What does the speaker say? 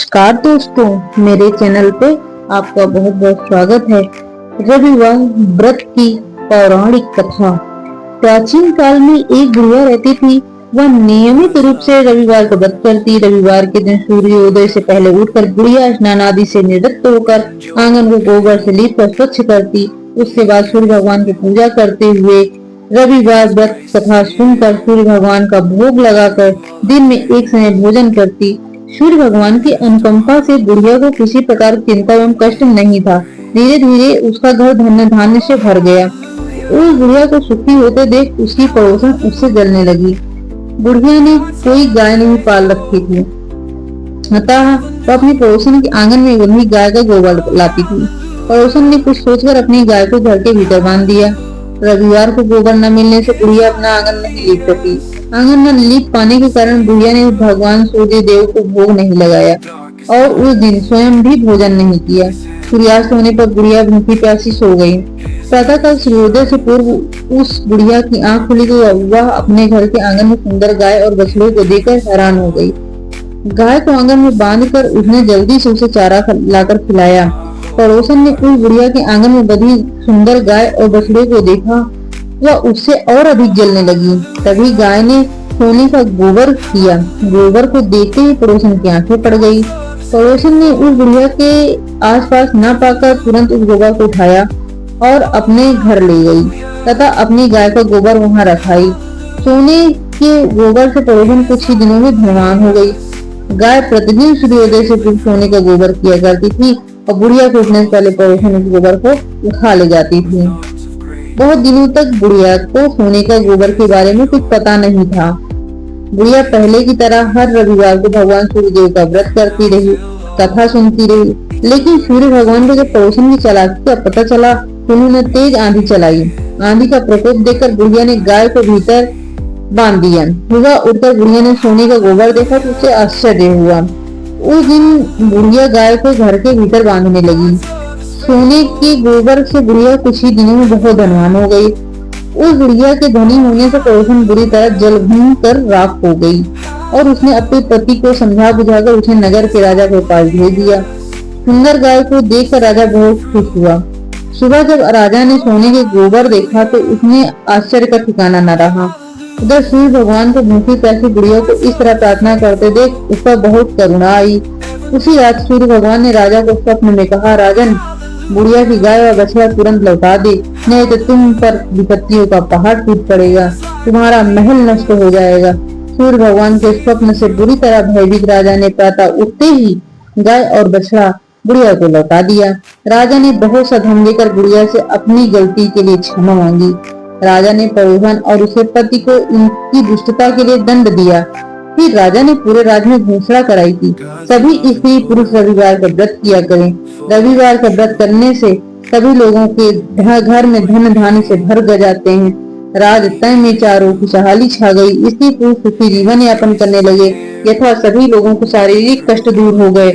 नमस्कार दोस्तों, मेरे चैनल पे आपका बहुत बहुत स्वागत है। रविवार व्रत की पौराणिक कथा। प्राचीन काल में एक बुढ़िया रहती थी। वह नियमित रूप से रविवार को व्रत करती। रविवार के दिन सूर्योदय से पहले उठकर बुढ़िया स्नान आदि से निवृत्त होकर आंगन को गोबर से लीपकर स्वच्छ करती। उसके बाद सूर्य भगवान की पूजा करते हुए रविवार व्रत कथा सुनकर सूर्य भगवान का भोग लगाकर दिन में एक समय भोजन करती। सूर्य भगवान की अनुकंपा से बुढ़िया को किसी प्रकार की चिंता एवं कष्ट नहीं था। धीरे धीरे उसका घर धन्य धान्य से भर गया। उस बुढ़िया को सुखी होते देख उसकी पड़ोसन उससे जलने लगी। बुढ़िया ने कोई गाय नहीं पाल रखी थी, अतः वह अपनी पड़ोसन के आंगन में वही गाय का गोबर लाती थी। पड़ोसन ने कुछ सोचकर अपनी गाय को घर के भीतर बांध दिया। रविवार को गोबर न मिलने से बुढ़िया अपना आंगन नहीं लीप सकी। आंगन न लीप पाने के कारण बुढ़िया ने भगवान सूर्य देव को भोग नहीं लगाया और उस दिन स्वयं भी भोजन नहीं किया। सूर्यास्त होने पर बुढ़िया भूखी प्यासी सो गई। प्रातःकाल सूर्योदय से पूर्व उस बुढ़िया की आंख खुली तो वह अपने घर के आंगन में सुंदर गाय और बछड़ों को देखकर हैरान हो गई। गाय को आंगन में बांधकर उसने जल्दी से उसे चारा लाकर खिलाया। पड़ोसन ने उस बुढ़िया के आंगन में बंधी सुंदर गाय और बछड़े को देखा, वह उससे और अधिक जलने लगी। तभी गाय ने सोने का गोबर किया। गोबर को देखते ही पड़ोसन की आंखें पड़ गई। पड़ोसन ने उस बुढ़िया के आसपास न पाकर तुरंत उस गोबर को उठाया और अपने घर ले गई तथा अपनी गाय का गोबर वहां रखाई। सोने के गोबर से पड़ोसन कुछ ही दिनों में धनवान हो गई। गाय प्रतिदिन सूर्योदय से पूर्व सोने का गोबर किया करती थी और बुढ़िया को उठने से पहले पड़ोसन उस गोबर को उठा ले जाती थी। बहुत दिनों तक बुढ़िया को सोने का गोबर के बारे में कुछ पता नहीं था। बुढ़िया पहले की तरह हर रविवार को भगवान सूर्यदेव का व्रत करती रही, कथा सुनती रही। लेकिन सूर्य भगवान को जब पड़ोसन की चालाकी का पता चला तो उन्होंने तेज आंधी चलाई। आंधी का प्रकोप देखकर बुढ़िया ने गाय को भीतर बांध दिया। सुबह उठकर बुढ़िया ने सोने का गोबर देखा तो उसे आश्चर्य हुआ। उस दिन बुढ़िया गाय को घर के भीतर बांधने लगी। सोने के गोबर से बुढ़िया कुछ ही दिनों में बहुत धनवान हो गई। उस बुढ़िया के धनी होने से पड़ोसन बुरी तरह जल भून कर राख हो गई और उसने अपने पति को समझा बुझाकर उसे नगर के राजा के पास भेज दिया। सुंदर गाय को देखकर राजा बहुत खुश हुआ। सुबह जब राजा ने सोने के गोबर देखा तो उसने आश्चर्य का ठिकाना न रहा। उधर सूर्य भगवान को भूखी प्यासी बुढ़िया को इस तरह प्रार्थना करते देख उस पर बहुत करुणा आई। उसी रात सूर्य भगवान ने राजा को स्वप्न में कहा, राजन, बुढ़िया की गाय और बछड़ा तुरंत लौटा दे, नहीं तो तुम पर विपत्तियों का पहाड़ टूट पड़ेगा, तुम्हारा महल नष्ट हो जाएगा। सूर्य भगवान के स्वप्न से बुरी तरह भयभीत राजा ने प्रातः उठते ही गाय और बछड़ा बुढ़िया को लौटा दिया। राजा ने बहुत सा धन देकर बुढ़िया से अपनी गलती के लिए क्षमा मांगी। राजा ने पड़ोसन और उसके पति को उनकी दुष्टता के लिए दंड दिया। फिर राजा ने पूरे राज्य में घोषणा कराई थी, सभी स्त्री पुरुष रविवार का व्रत किया करें। रविवार का व्रत करने से सभी लोगों के घर में धन धान्य से भर जाते हैं। राज तय में चारों खुशहाली छा गई। स्त्री पुरुष सुखी जीवन यापन करने लगे। यथा सभी लोगों को शारीरिक कष्ट दूर हो गए